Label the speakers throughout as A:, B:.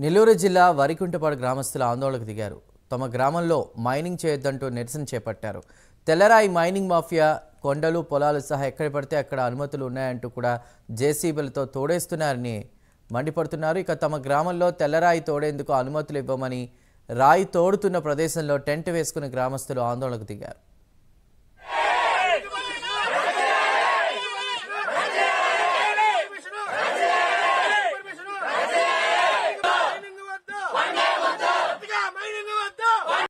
A: నెల్లూరు జిల్లా వరికుంటపాడు గ్రామస్తుల ఆందోళనకు దిగారు. తమ గ్రామంలో మైనింగ్ చేయొద్దంటూ నిరసన చేపట్టారు. తెల్లరాయి మైనింగ్ మాఫియా కొండలు పొలాలు సహా ఎక్కడ పడితే అక్కడ అనుమతులు ఉన్నాయంటూ కూడా జేసీబీలతో తోడేస్తున్నారని మండిపడుతున్నారు. ఇక తమ గ్రామంలో తెల్లరాయి తోడేందుకు అనుమతులు ఇవ్వమని రాయి తోడుతున్న ప్రదేశంలో టెంట్ వేసుకుని గ్రామస్తులు ఆందోళనకు దిగారు.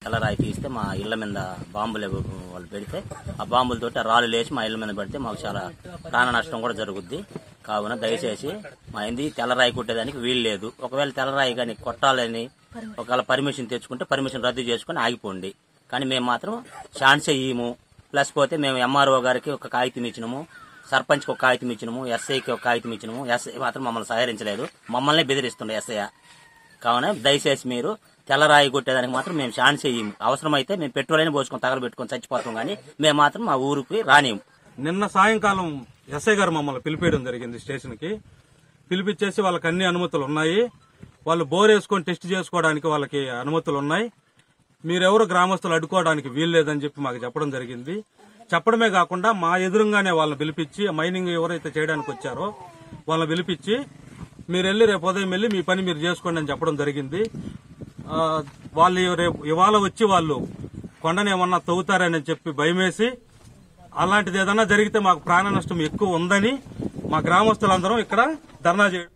B: తెల్లరాయి తీస్తే మా ఇళ్ల మీద బాంబులు వాళ్ళు పెడితే ఆ బాంబులతోటి రాళ్ళు లేచి మా ఇళ్ల మీద పెడితే మాకు చాలా ప్రాణ నష్టం కూడా జరుగుద్ది. కావున దయచేసి మా ఏంది తెల్లరాయి కొట్టేదానికి వీలు లేదు. ఒకవేళ తెల్లరాయి కానీ కొట్టాలని ఒకవేళ పర్మిషన్ తెచ్చుకుంటే పర్మిషన్ రద్దు చేసుకుని ఆగిపోండి. కానీ మేము మాత్రం ఛాన్స్ ఇయ్యము. ప్లస్ పోతే మేము ఎంఆర్ఓ గారికి ఒక కాగితం ఇచ్చినాము, సర్పంచ్కి ఒక కాగితం ఇచ్చినాము, ఎస్ఐకి ఒక కాగితం ఇచ్చినాము. ఎస్ఐ మాత్రం మమ్మల్ని సహకరించలేదు, మమ్మల్ని బెదిరిస్తుండే ఎస్ఐ. కావున దయచేసి మీరు తెల్లరాయి కొట్టేదానికి మాత్రం మేము ఛాన్స్ ఇయ్యము. అవసరమైతే మేము పెట్రోల్ అయినా పోసుకొని తగలబెట్టుకొని చచ్చిపోతాం, కానీ మేము మాత్రం మా ఊరికి రానిము.
C: నిన్న సాయంకాలం ఎస్ఐ గారు మమ్మల్ని పిలిపేయడం జరిగింది స్టేషన్ కి. పిలిపించేసి వాళ్ళకి అన్ని అనుమతులు ఉన్నాయి, వాళ్ళు బోర్ వేసుకొని టెస్ట్ చేసుకోవడానికి వాళ్ళకి అనుమతులు ఉన్నాయి, మీరెవరు గ్రామస్తులు అడ్డుకోవడానికి వీల్లేదని చెప్పి మాకు చెప్పడం జరిగింది. చెప్పడమే కాకుండా మా ఎదురుగానే వాళ్ళని పిలిపించి మైనింగ్ ఎవరైతే చేయడానికి వచ్చారో వాళ్ళని పిలిపించి మీరు వెళ్ళి రేపు ఉదయం వెళ్ళి మీ పని మీరు చేసుకోండి అని చెప్పడం జరిగింది. వాళ్ళు రేపు ఇవాళ వచ్చి వాళ్ళు కొండని ఏమన్నా తవ్వుతారని చెప్పి భయమేసి అలాంటిది ఏదన్నా జరిగితే మాకు ప్రాణ నష్టం ఎక్కువ ఉందని మా గ్రామస్తులందరం ఇక్కడ ధర్నా చేయడం.